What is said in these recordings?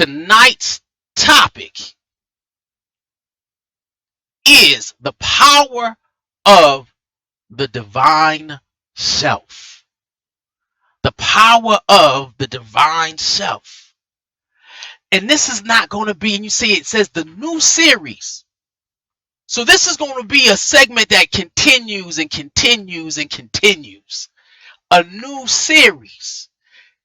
Tonight's topic is the power of the divine self. The power of the divine self. And this is not going to be, and you see it says the new series. So this is going to be a segment that continues and continues and continues. A new series.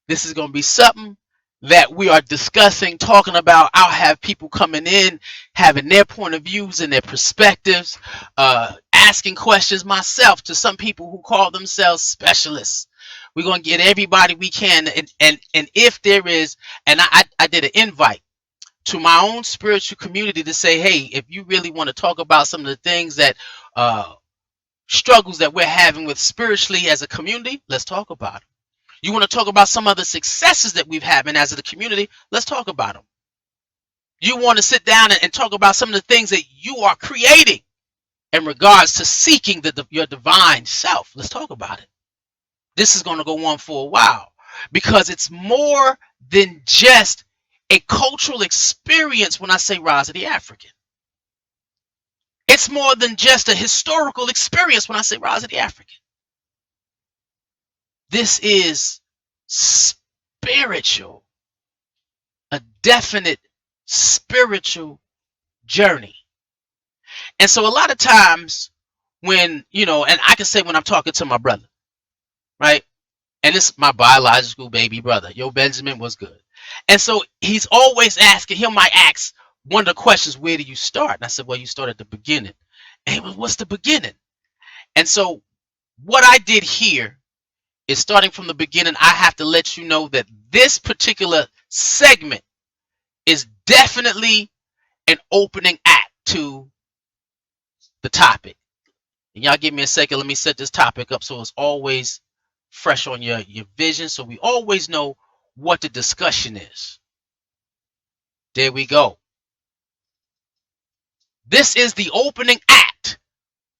This is going to be something that we are discussing, talking about. I'll have people coming in, having their point of views and their perspectives, asking questions myself to some people who call themselves specialists. We're going to get everybody we can. And if there is, and I did an invite to my own spiritual community to say, hey, if you really want to talk about some of the things that struggles that we're having with spiritually as a community, let's talk about it. You want to talk about some of the successes that we've had as a community? Let's talk about them. You want to sit down and talk about some of the things that you are creating in regards to seeking your divine self? Let's talk about it. This is going to go on for a while because it's more than just a cultural experience when I say Rise of the African. It's more than just a historical experience when I say Rise of the African. This is spiritual, a definite spiritual journey. And so a lot of times when, and I can say when I'm talking to my brother, right? And it's my biological baby brother. Yo, Benjamin was good. And so he's always asking, he might ask one of the questions, where do you start? And I said, well, you start at the beginning. And he was, what's the beginning? And so what I did here is starting from the beginning. I have to let you know that this particular segment is definitely an opening act to the topic. And y'all give me a second. Let me set this topic up so it's always fresh on your vision, so we always know what the discussion is. There we go. This is the opening act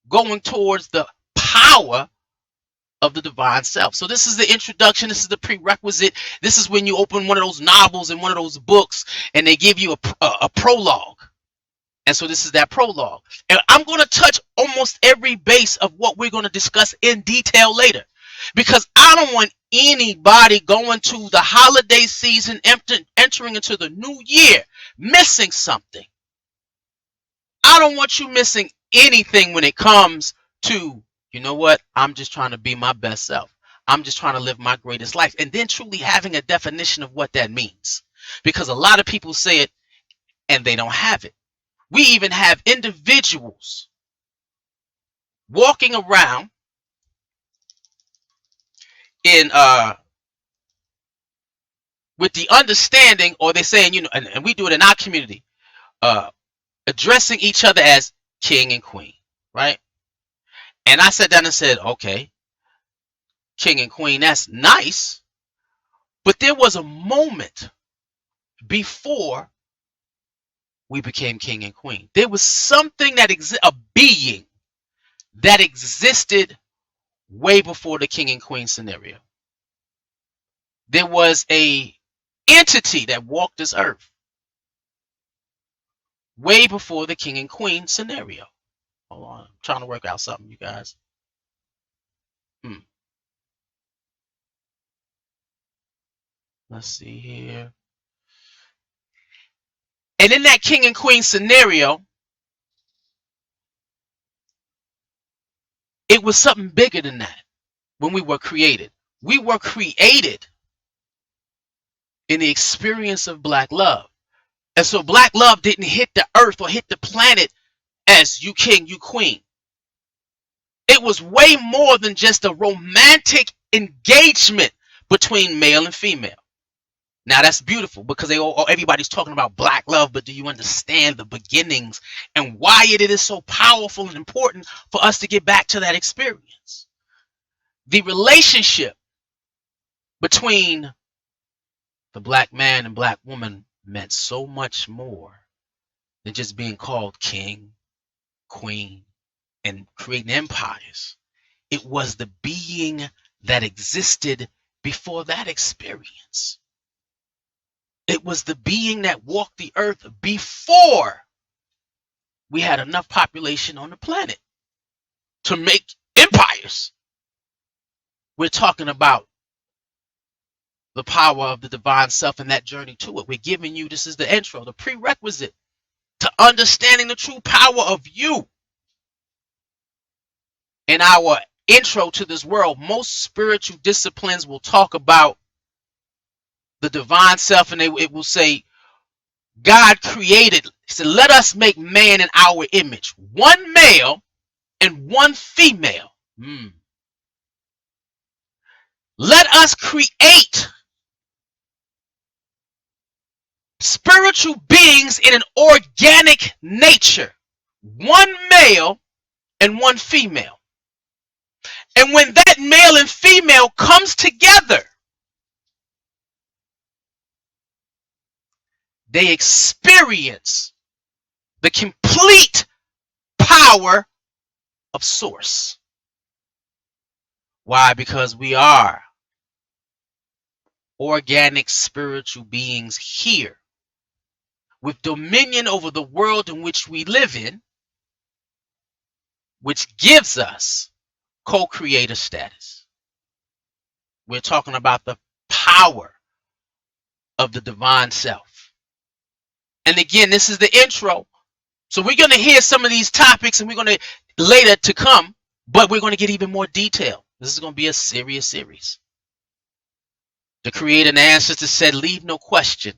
going towards the power of the divine self. So this is the introduction. This is the prerequisite. This is when you open one of those novels and one of those books and they give you a prologue. And so this is that prologue. And I'm going to touch almost every base of what we're going to discuss in detail later. Because I don't want anybody going to the holiday season, entering into the new year, missing something. I don't want you missing anything when it comes to, you know what, I'm just trying to be my best self. I'm just trying to live my greatest life. And then truly having a definition of what that means. Because a lot of people say it and they don't have it. We even have individuals walking around in with the understanding, or they're saying, and we do it in our community, addressing each other as king and queen, right? And I sat down and said, okay, king and queen, that's nice, but there was a moment before we became king and queen. There was something that a being that existed way before the king and queen scenario. There was a entity that walked this earth way before the king and queen scenario. Hold on, I'm trying to work out something, you guys. Let's see here. And in that king and queen scenario, it was something bigger than that. When we were created, we were created in the experience of black love. And so black love didn't hit the earth or hit the planet as you king, you queen. It was way more than just a romantic engagement between male and female. Now that's beautiful because everybody's talking about black love, but do you understand the beginnings and why it is so powerful and important for us to get back to that experience? The relationship between the black man and black woman meant so much more than just being called king, queen, and creating empires. It was the being that existed before that experience. It was the being that walked the earth before we had enough population on the planet to make empires. We're talking about the power of the divine self and that journey to it. We're giving you, this is the intro, the prerequisite to understanding the true power of you. In our intro to this world, most spiritual disciplines will talk about the divine self, and it will say God created, he said, let us make man in our image, one male and one female. Let us create spiritual beings in an organic nature, one male and one female. And when that male and female comes together, they experience the complete power of source. Why? Because we are organic spiritual beings here with dominion over the world in which we live in, which gives us co-creator status. We're talking about the power of the divine self. And again, this is the intro. So we're going to hear some of these topics, and we're going to later to come, but we're going to get even more detail. This is going to be a serious series. The creator and the ancestors said, leave no question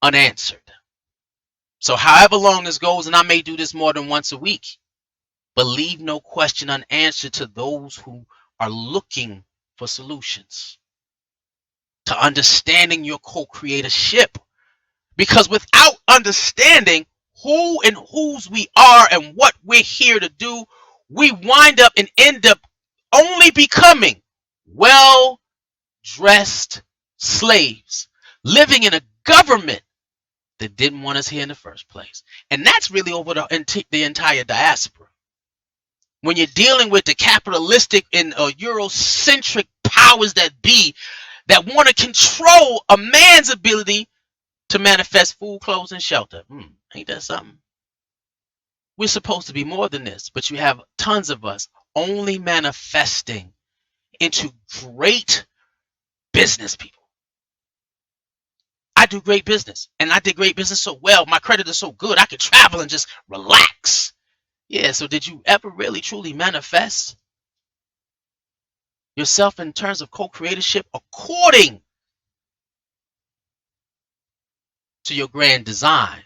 unanswered. So however long this goes, and I may do this more than once a week, but leave no question unanswered to those who are looking for solutions to understanding your co-creatorship. Because without understanding who and whose we are and what we're here to do, we wind up and end up only becoming well-dressed slaves, living in a government that didn't want us here in the first place. And that's really over the entire diaspora. When you're dealing with the capitalistic and Eurocentric powers that be, that want to control a man's ability to manifest food, clothes, and shelter. Ain't that something? We're supposed to be more than this, but you have tons of us only manifesting into great business people. I do great business, and I did great business so well. My credit is so good, I could travel and just relax. Yeah, so did you ever really truly manifest yourself in terms of co-creatorship according to your grand design?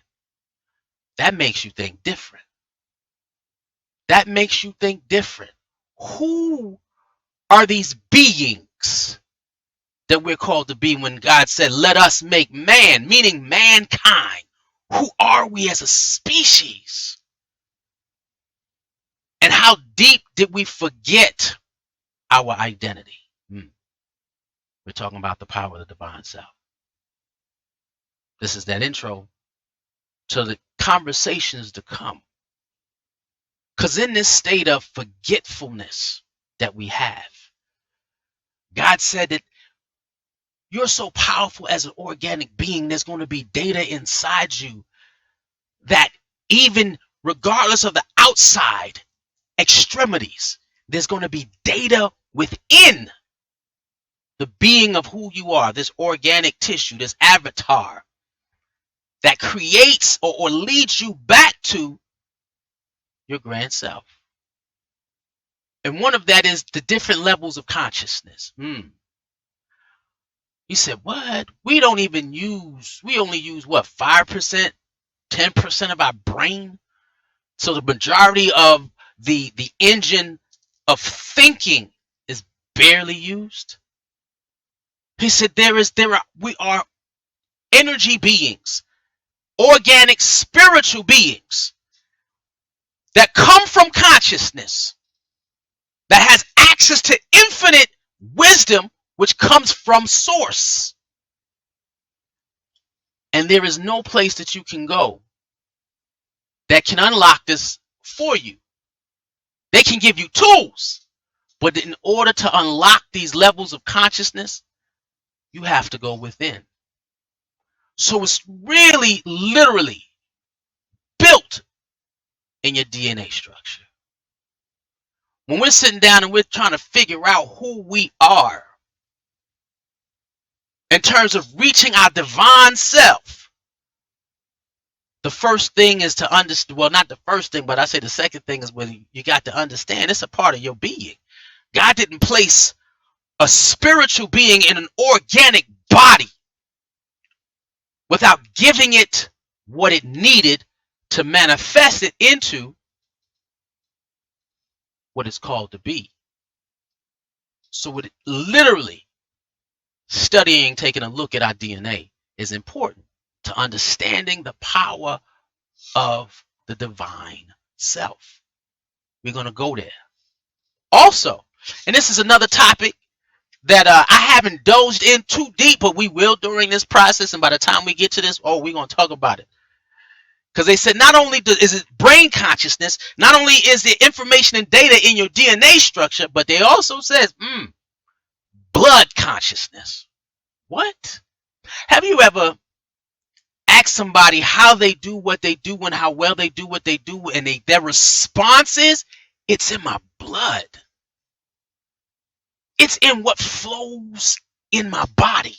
That makes you think different. That makes you think different. Who are these beings that we're called to be when God said, let us make man, meaning mankind? Who are we as a species? And how deep did we forget our identity? We're talking about the power of the divine self. This is that intro to the conversations to come. Because in this state of forgetfulness that we have, God said that you're so powerful as an organic being, there's going to be data inside you that even regardless of the outside extremities, there's going to be data within the being of who you are, this organic tissue, this avatar that creates or leads you back to your grand self. And one of that is the different levels of consciousness. He said, what? We only use what, 5%, 10% of our brain? So the majority of the engine of thinking is barely used. He said we are energy beings, organic spiritual beings that come from consciousness, that has access to infinite wisdom, which comes from source. And there is no place that you can go that can unlock this for you. They can give you tools, but in order to unlock these levels of consciousness, you have to go within. So it's really literally built in your DNA structure. When we're sitting down and we're trying to figure out who we are in terms of reaching our divine self, the first thing is to understand. Well, not the first thing, but I say the second thing is when you got to understand it's a part of your being. God didn't place a spiritual being in an organic body without giving it what it needed to manifest it into what it's called to be. So it literally studying, taking a look at our DNA is important to understanding the power of the divine self. We're going to go there. Also, and this is another topic that I haven't dozed in too deep, but we will during this process. And by the time we get to this, we're going to talk about it. Because they said not only is it brain consciousness, not only is the information and data in your DNA structure, but they also says blood consciousness. What? Have you ever asked somebody how they do what they do and how well they do what they do, and their response is, it's in my blood. It's in what flows in my body.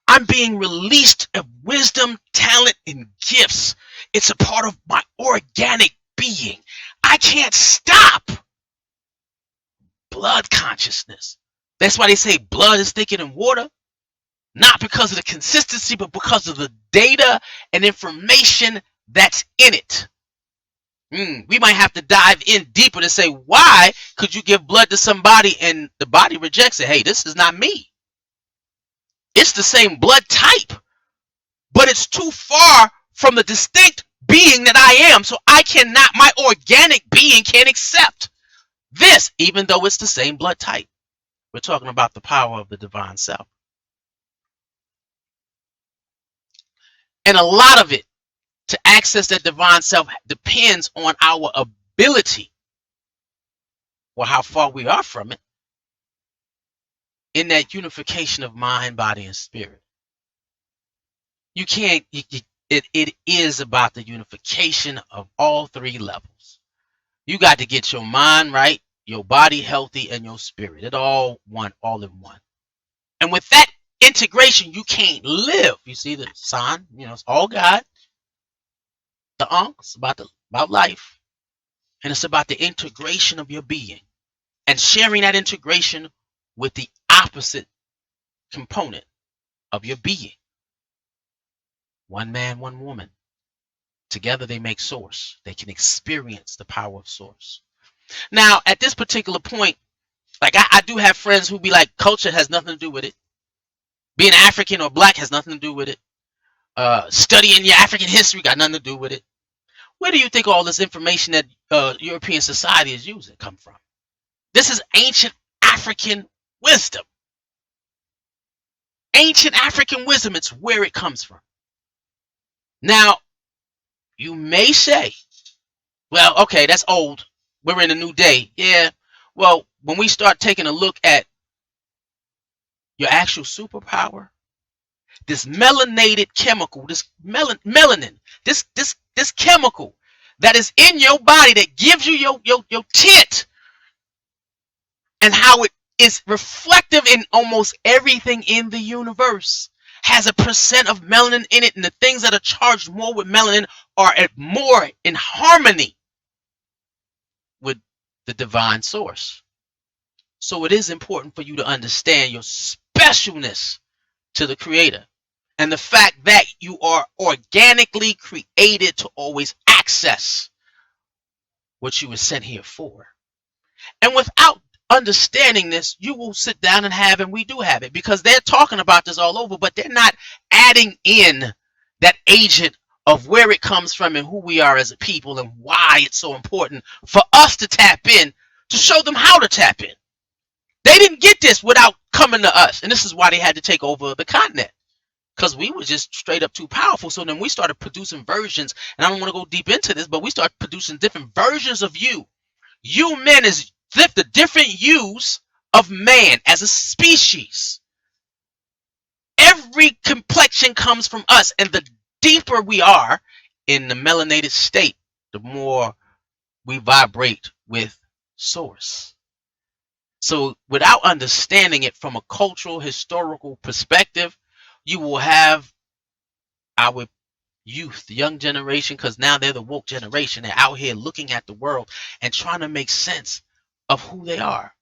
I'm being released of wisdom, talent, and gifts. It's a part of my organic being. I can't stop blood consciousness. That's why they say blood is thicker than water. Not because of the consistency, but because of the data and information that's in it. We might have to dive in deeper to say, why could you give blood to somebody and the body rejects it? Hey, this is not me. It's the same blood type, but it's too far from the distinct being that I am. So I cannot, my organic being can't accept this, even though it's the same blood type. We're talking about the power of the divine self. And a lot of it, to access that divine self, depends on our ability or how far we are from it in that unification of mind, body, and spirit. You can't, it is about the unification of all three levels. You got to get your mind right, your body healthy, and your spirit. It all in one. And with that integration, you can't live. You see the sign, it's all God. It's about life. And it's about the integration of your being and sharing that integration with the opposite component of your being. One man, one woman. Together they make source. They can experience the power of source. Now, at this particular point, like I do have friends who be like, culture has nothing to do with it. Being African or black has nothing to do with it. Studying your African history got nothing to do with it. Where do you think all this information that European society is using come from? This is ancient African wisdom. Ancient African wisdom, it's where it comes from. Now, you may say, well, okay, that's old. We're in a new day. Yeah. Well, when we start taking a look at your actual superpower, this melanated chemical, this melanin, this chemical that is in your body that gives you your tint, and how it is reflective in almost everything in the universe, has a percent of melanin in it, and the things that are charged more with melanin are more in harmony with the divine source. So it is important for you to understand your specialness to the creator and the fact that you are organically created to always access what you were sent here for. And without understanding this, you will sit down and we do have it, because they're talking about this all over, but they're not adding in that agent of where it comes from and who we are as a people and why it's so important for us to tap in, to show them how to tap in. They didn't get this without coming to us, and this is why they had to take over the continent, because we were just straight up too powerful. So then we started producing versions, and I don't want to go deep into this, but we started producing different versions of you. You men is the different yous of man as a species. every complexion comes from us. And the deeper we are in the melanated state, the more we vibrate with source. So without understanding it from a cultural, historical perspective, you will have our youth, the young generation, because now they're the woke generation. They're out here looking at the world and trying to make sense of who they are.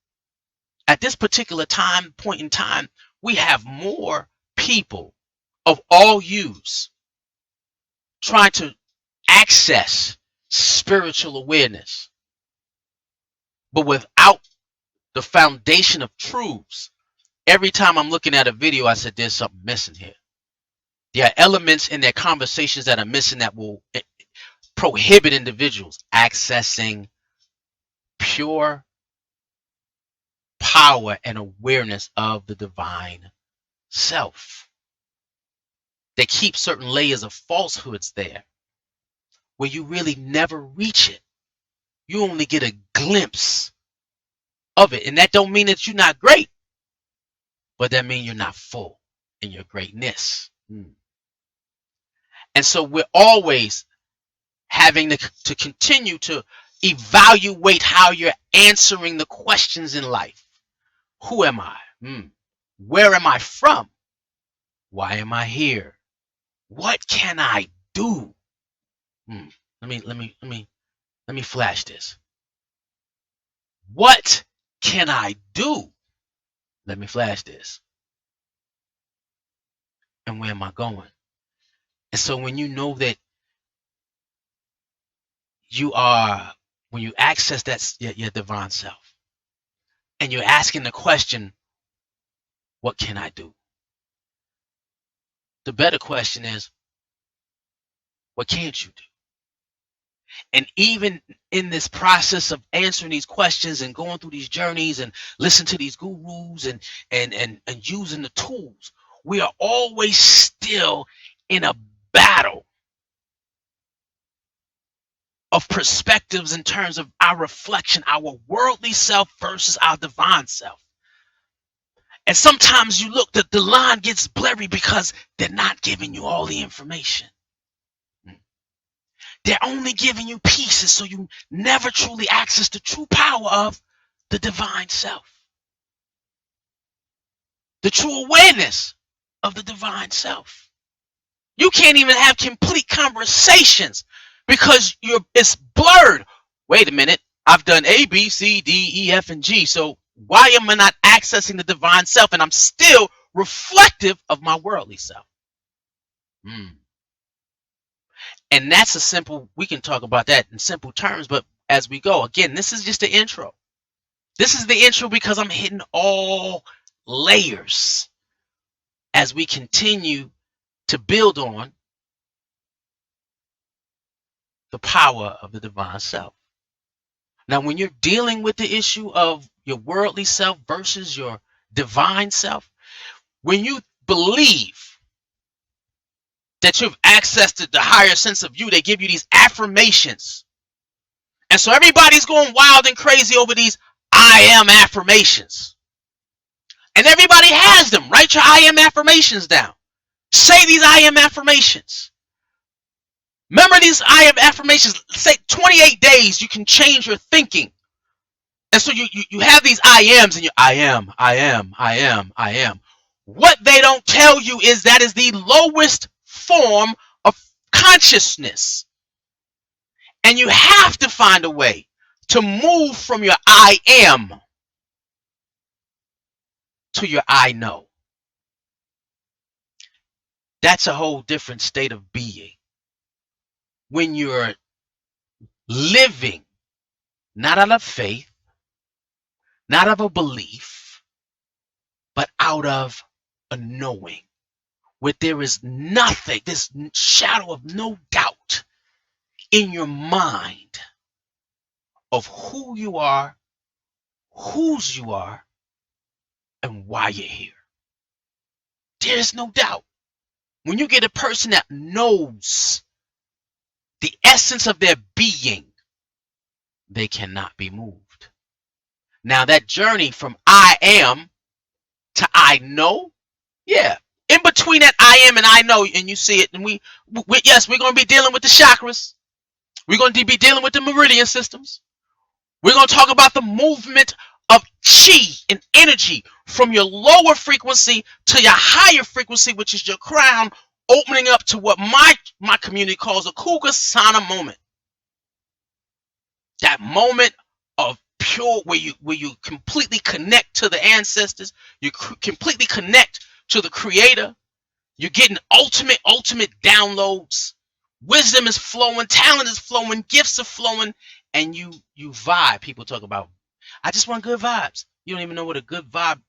At this particular point in time, we have more people of all hues trying to access spiritual awareness, but without the foundation of truths. Every time I'm looking at a video, I said, there's something missing here. There are elements in their conversations that are missing that will prohibit individuals accessing pure power and awareness of the divine self. They keep certain layers of falsehoods there where you really never reach it. You only get a glimpse of it. And that don't mean that you're not great, but that means you're not full in your greatness. And so we're always having to continue to evaluate how you're answering the questions in life. Who am I? Where am I from? Why am I here? What can I do? Let me flash this. What can I do? Let me flash this. And where am I going? And so when you know that when you access that your divine self, and you're asking the question, what can I do? The better question is, what can't you do? And even in this process of answering these questions and going through these journeys and listen to these gurus and using the tools, we are always still in a battle of perspectives in terms of our reflection, our worldly self versus our divine self. And sometimes you look, the line gets blurry because they're not giving you all the information. They're only giving you pieces, so you never truly access the true power of the divine self. The true awareness of the divine self. You can't even have complete conversations because it's blurred. Wait a minute. I've done A, B, C, D, E, F, and G. So why am I not accessing the divine self and I'm still reflective of my worldly self? And that's we can talk about that in simple terms, but as we go, again, this is just the intro. This is the intro because I'm hitting all layers as we continue to build on the power of the divine self. Now, when you're dealing with the issue of your worldly self versus your divine self, when you believe that you've accessed the higher sense of you, they give you these affirmations. And so everybody's going wild and crazy over these I am affirmations. And everybody has them. Write your I am affirmations down. Say these I am affirmations. Remember these I am affirmations. Say 28 days you can change your thinking. And so you have these I ams and you I am, I am, I am, I am. What they don't tell you is that is the lowest form of consciousness. And you have to find a way to move from your I am to your I know. That's a whole different state of being. When you're living, not out of faith, not out of a belief, but out of a knowing, where there is nothing, this shadow of no doubt in your mind of who you are, whose you are, and why you're here. There's no doubt. When you get a person that knows the essence of their being, they cannot be moved. Now that journey from I am to I know, yeah, In between that I am and I know, and you see it, and yes, we're going to be dealing with the chakras. We're going to be dealing with the meridian systems. We're going to talk about the movement of chi and energy from your lower frequency to your higher frequency, which is your crown, opening up to what my community calls a Kuga Sana moment. That moment of pure where you completely connect to the ancestors, you completely connect to the creator. You're getting ultimate downloads. Wisdom is flowing, talent is flowing, gifts are flowing, and you vibe. People talk about, I just want good vibes. You don't even know what a good vibe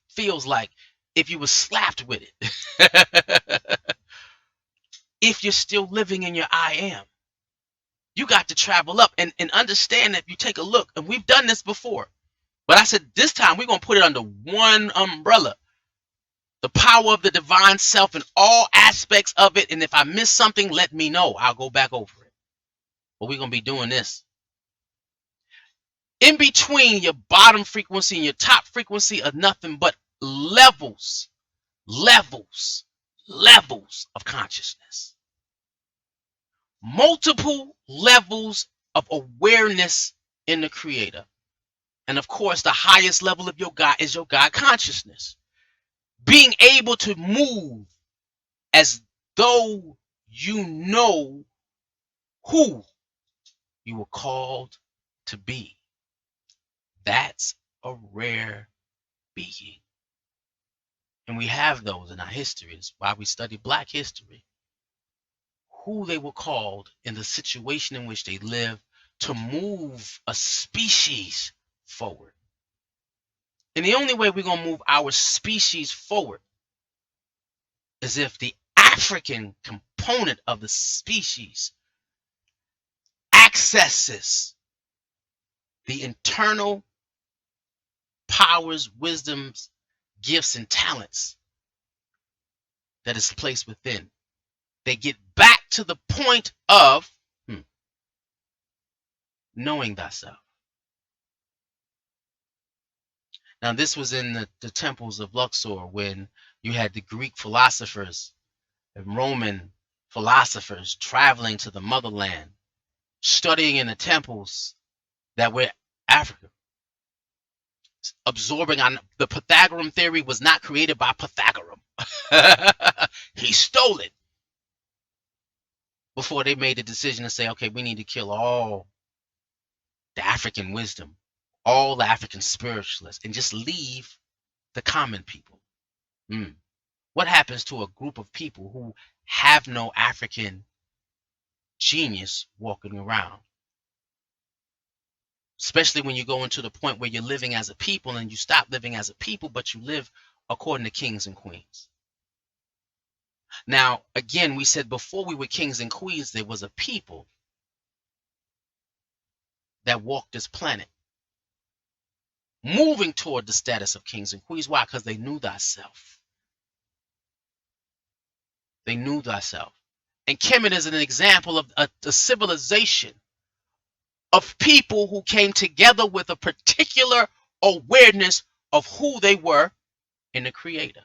feels like if you were slapped with it. If you're still living in your I am, you got to travel up and understand that. You take a look, and we've done this before, but I said this time we're going to put it under one umbrella. The power of the divine self in all aspects of it. And if I miss something, let me know. I'll go back over it. But we're going to be doing this. In between your bottom frequency and your top frequency are nothing but levels, levels, levels of consciousness. Multiple levels of awareness in the creator. And of course, the highest level of your God is your God consciousness. Being able to move as though you know who you were called to be. That's a rare being. And we have those in our history. It's why we study Black history. Who they were called in the situation in which they live to move a species forward. And the only way we're going to move our species forward is if the African component of the species accesses the internal powers, wisdoms, gifts, and talents that is placed within. They get back to the point of knowing thyself. Now, this was in the temples of Luxor when you had the Greek philosophers and Roman philosophers traveling to the motherland, studying in the temples that were Africa, absorbing on the Pythagorean theory was not created by Pythagoras. He stole it before they made the decision to say, okay, we need to kill all the African wisdom, all the African spiritualists, and just leave the common people. What happens to a group of people who have no African genius walking around? Especially when you go into the point where you're living as a people and you stop living as a people, but you live according to kings and queens. Now, again, we said before we were kings and queens, there was a people that walked this planet, moving toward the status of kings and queens. Why? Because they knew thyself. They knew thyself. And Kemet is an example of a civilization of people who came together with a particular awareness of who they were in the creator.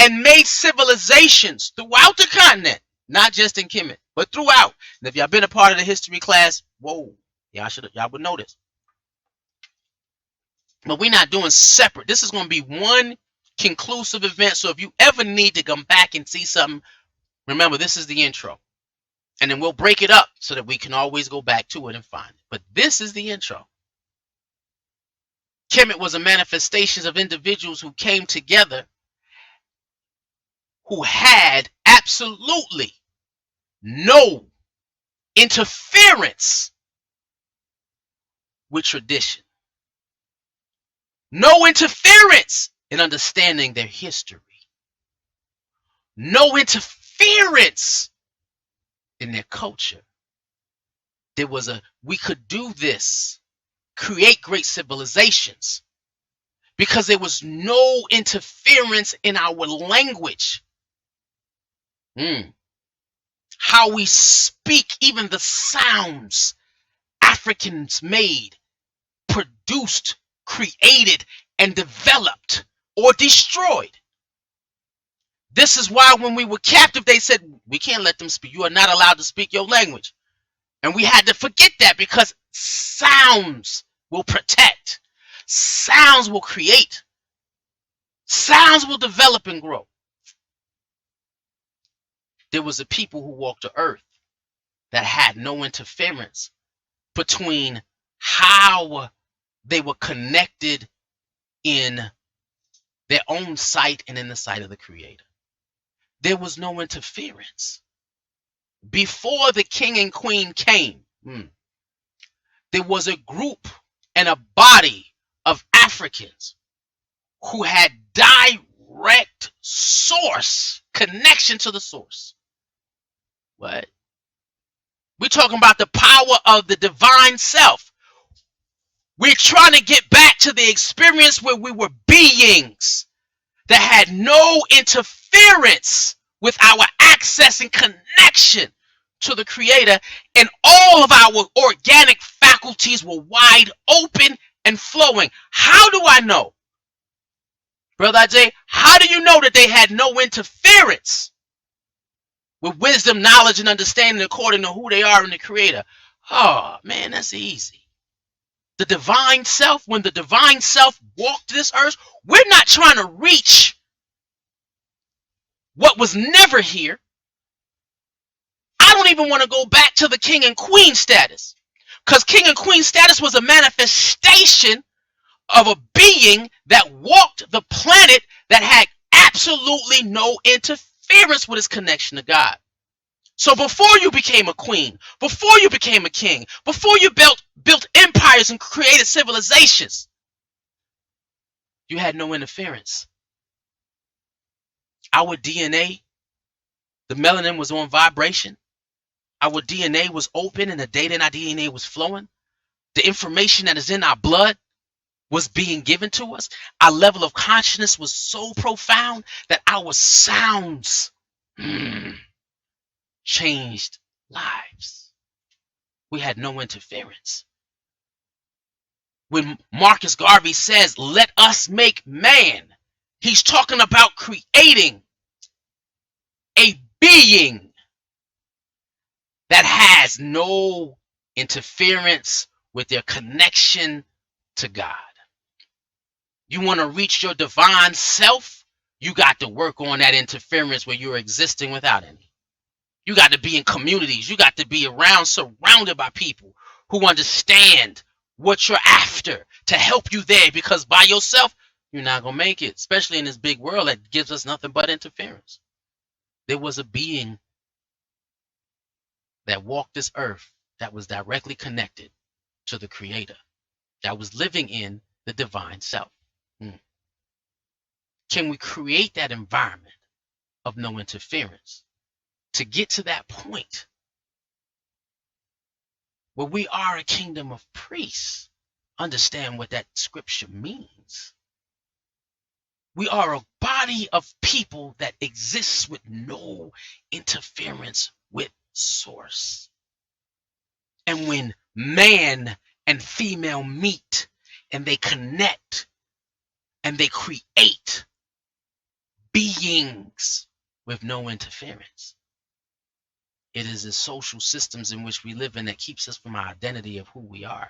And made civilizations throughout the continent, not just in Kemet, but throughout. And if y'all been a part of the history class, whoa, y'all would know this. But we're not doing separate. This is going to be one conclusive event. So if you ever need to come back and see something, remember, this is the intro. And then we'll break it up so that we can always go back to it and find it. But this is the intro. Kemet was a manifestation of individuals who came together who had absolutely no interference with tradition. No interference in understanding their history. No interference in their culture. There was we could do this, create great civilizations, because there was no interference in our language. How we speak, even the sounds Africans made, produced, created, and developed or destroyed This is why when we were captive, they said, we can't let them speak. You are not allowed to speak your language. And we had to forget that because sounds will protect, sounds will create, sounds will develop and grow. There was a people who walked the earth that had no interference between how they were connected in their own sight and in the sight of the Creator. There was no interference. Before the king and queen came, there was a group and a body of Africans who had direct source, connection to the source. What? We're talking about the power of the divine self. We're trying to get back to the experience where we were beings that had no interference with our access and connection to the Creator, and all of our organic faculties were wide open and flowing. How do I know? Brother Ajay, how do you know that they had no interference with wisdom, knowledge, and understanding according to who they are in the Creator? Oh, man, that's easy. The divine self, when the divine self walked this earth, we're not trying to reach what was never here. I don't even want to go back to the king and queen status, because king and queen status was a manifestation of a being that walked the planet that had absolutely no interference with his connection to God. So before you became a queen, before you became a king, before you built empires and created civilizations, you had no interference. Our DNA, the melanin was on vibration. Our DNA was open and the data in our DNA was flowing. The information that is in our blood was being given to us. Our level of consciousness was so profound that our sounds changed lives. We had no interference. When Marcus Garvey says, let us make man, he's talking about creating a being that has no interference with their connection to God. You want to reach your divine self? You got to work on that interference where you're existing without any. You got to be in communities. You got to be around, surrounded by people who understand what you're after to help you there, because by yourself, you're not going to make it, especially in this big world that gives us nothing but interference. There was a being that walked this earth that was directly connected to the Creator, that was living in the divine self. Can we create that environment of no interference to get to that point where we are a kingdom of priests? Understand what that scripture means. We are a body of people that exists with no interference with source. And when man and female meet and they connect and they create beings with no interference, it is the social systems in which we live in that keeps us from our identity of who we are.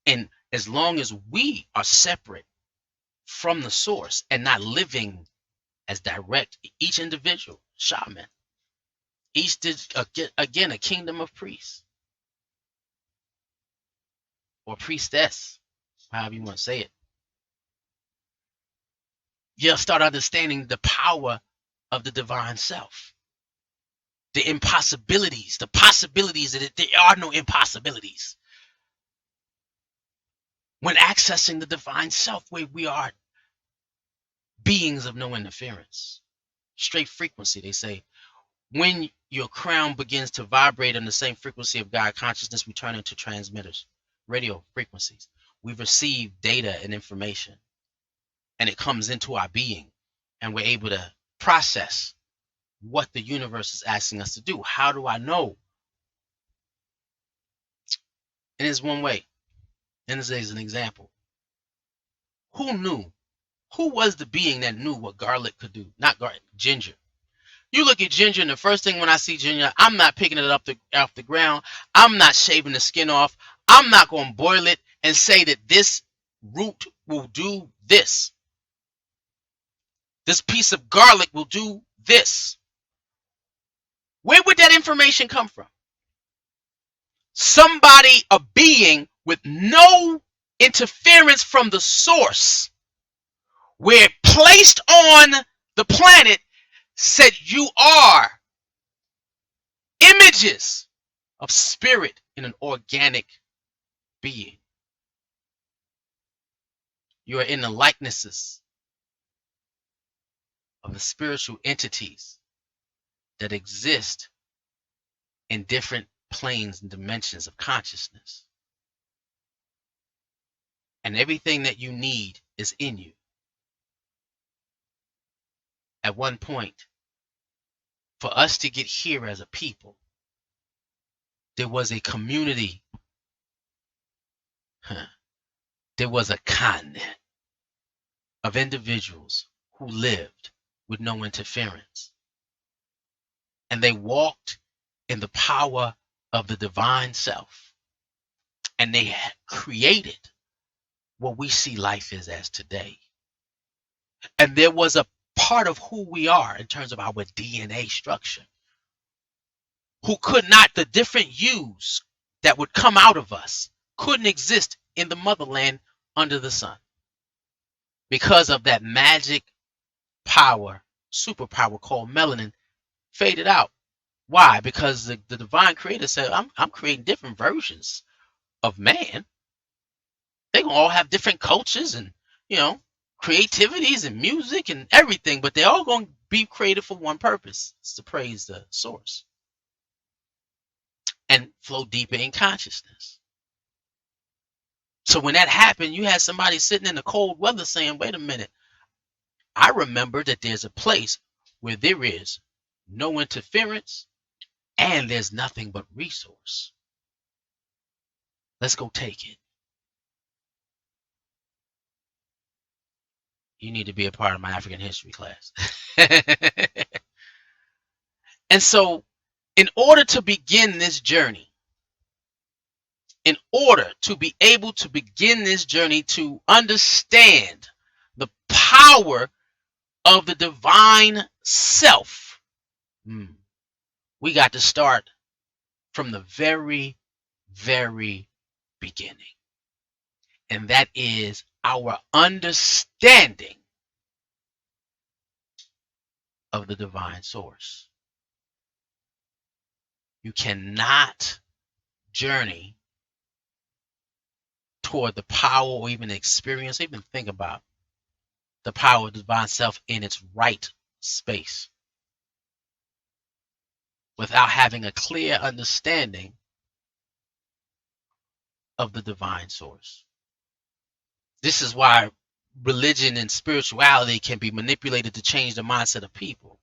And as long as we are separate from the source and not living as direct, each individual shaman, each did again a kingdom of priests or priestess, however you want to say it, you'll start understanding the power of the divine self, the impossibilities, the possibilities, that there are no impossibilities when accessing the divine self, where we are beings of no interference, straight frequency. They say when your crown begins to vibrate on the same frequency of God consciousness, we turn into transmitters, radio frequencies. We receive data and information, and it comes into our being, and we're able to process what the universe is asking us to do. How do I know? And there's one way, and this is an example. Who knew Who was the being that knew what garlic could do? Not garlic, ginger. You look at ginger, and the first thing when I see ginger, I'm not picking it up off the ground. I'm not shaving the skin off. I'm not going to boil it and say that this root will do this. This piece of garlic will do this. Where would that information come from? Somebody, a being with no interference from the source, where placed on the planet, said you are images of spirit in an organic being. You are in the likenesses of the spiritual entities that exist in different planes and dimensions of consciousness. And everything that you need is in you. At one point, for us to get here as a people, there was a community. There was a continent of individuals who lived with no interference. And they walked in the power of the divine self. And they had created what we see life is as today. And there was a part of who we are in terms of our DNA structure, who could not, the different yous that would come out of us couldn't exist in the motherland under the sun because of that magic power, superpower called melanin faded out. Why? Because the divine creator said, I'm creating different versions of man. They gonna all have different cultures and, creativities and music and everything, but they're all gonna be created for one purpose. It's to praise the source and flow deeper in consciousness. So when that happened, you had somebody sitting in the cold weather saying, wait a minute, I remember that there's a place where there is no interference and there's nothing but resource. Let's go take it. You need to be a part of my African history class. And so, in order to begin this journey, in order to be able to begin this journey to understand the power of the divine self, we got to start from the very, very beginning. And that is our understanding of the divine source. You cannot journey toward the power or even experience, even think about the power of the divine self in its right space without having a clear understanding of the divine source. This is why religion and spirituality can be manipulated to change the mindset of people.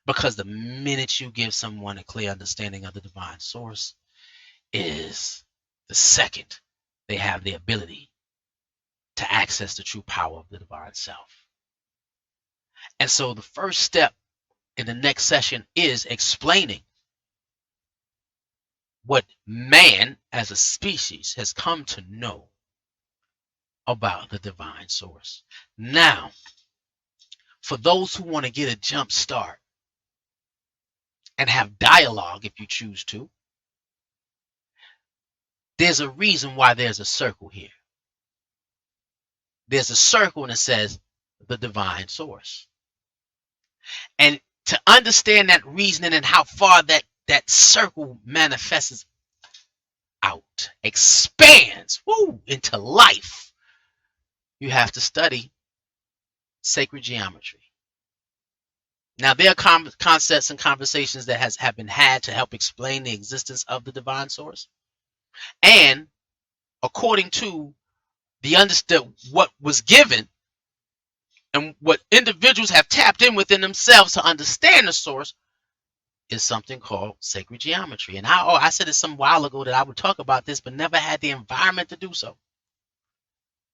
Because the minute you give someone a clear understanding of the divine source is the second they have the ability to access the true power of the divine self. And so the first step in the next session is explaining what man as a species has come to know about the divine source. Now, for those who want to get a jump start and have dialogue, if you choose to, there's a reason why there's a circle here. There's a circle and it says the divine source. And to understand that reasoning and how far that circle manifests out, expands into life, you have to study sacred geometry. Now, there are concepts and conversations that have been had to help explain the existence of the divine source. And according to what was given and what individuals have tapped in within themselves to understand the source is something called sacred geometry. And I said it some while ago that I would talk about this, but never had the environment to do so.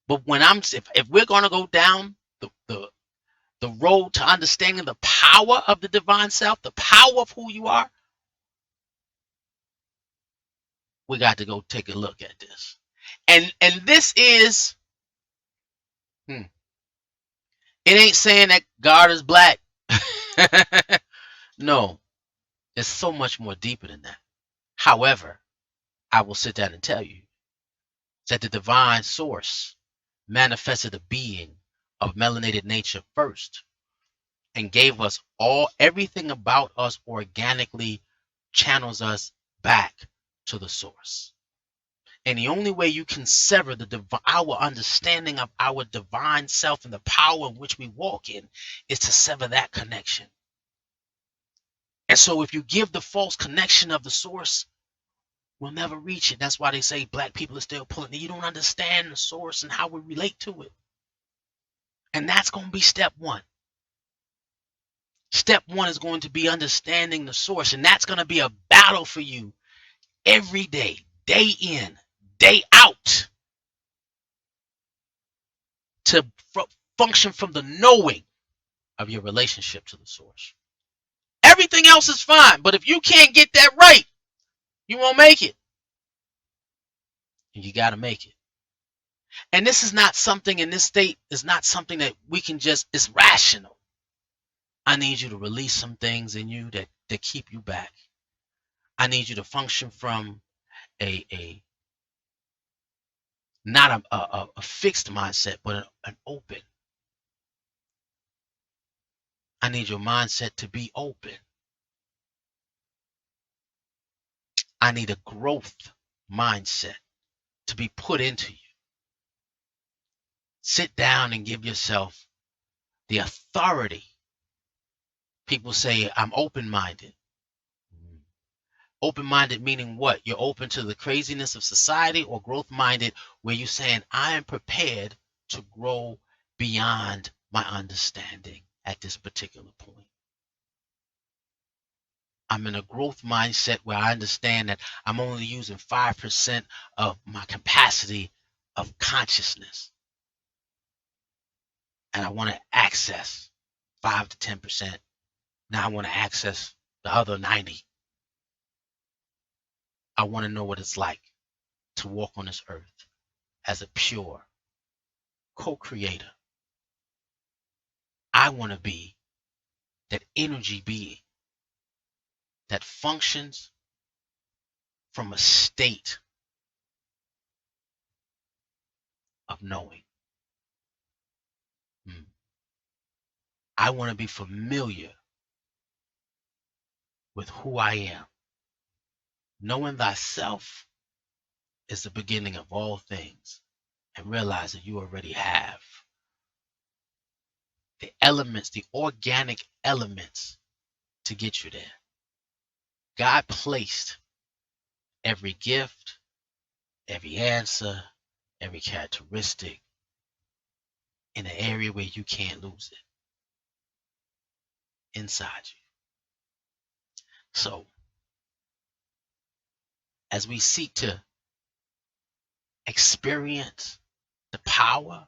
But if we're going to go down the the road to understanding the power of the divine self, the power of who you are, we got to go take a look at this. And this is hmm, it ain't saying that God is black. No, it's so much more deeper than that. However, I will sit down and tell you that the divine source manifested a being of melanated nature first and gave us all everything about us organically channels us back to the source. And the only way you can sever our understanding of our divine self and the power in which we walk in is to sever that connection. And so if you give the false connection of the source, we'll never reach it. That's why they say black people are still pulling. You don't understand the source and how we relate to it. And that's going to be step one. Step one is going to be understanding the source. And that's going to be a battle for you every day, day in, day out, to function from the knowing of your relationship to the source. Everything else is fine. But if you can't get that right, you won't make it. And you got to make it. And this is not something in this state, is not something that we can just, it's rational. I need you to release some things in you that keep you back. I need you to function from a not a fixed mindset, but an open. I need your mindset to be open. I need a growth mindset to be put into you. Sit down and give yourself the authority. People say, I'm open-minded. Open-minded meaning what? You're open to the craziness of society, or growth-minded where you're saying, I am prepared to grow beyond my understanding at this particular point. I'm in a growth mindset where I understand that I'm only using 5% of my capacity of consciousness. And I want to access 5 to 10%. Now I want to access the other 90. I want to know what it's like to walk on this earth as a pure co-creator. I want to be that energy being that functions from a state of knowing. I want to be familiar with who I am. Knowing thyself is the beginning of all things, and realize that you already have the elements, the organic elements to get you there. God placed every gift, every answer, every characteristic in an area where you can't lose it, inside you. So, as we seek to experience the power,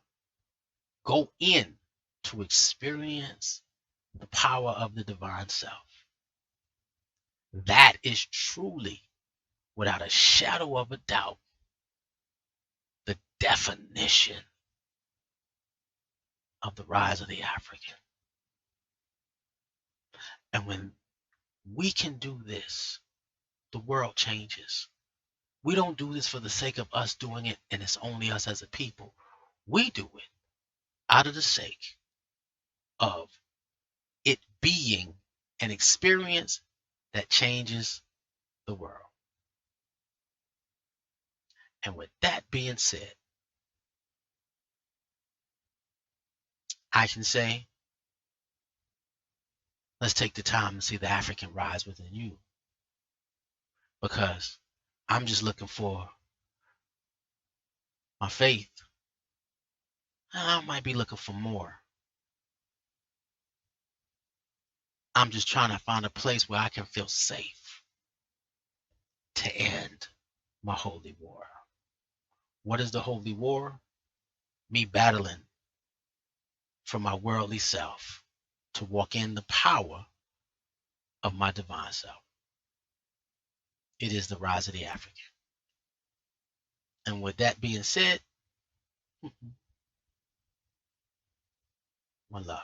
go in to experience the power of the divine self. That is truly, without a shadow of a doubt, the definition of the rise of the African. And when we can do this, the world changes. We don't do this for the sake of us doing it and it's only us as a people. We do it out of the sake of it being an experience that changes the world. And with that being said, I can say, let's take the time to see the African rise within you. Because I'm just looking for my faith. I might be looking for more. I'm just trying to find a place where I can feel safe to end my holy war. What is the holy war? Me battling from my worldly self to walk in the power of my divine self. It is the rise of the African. And with that being said, one love.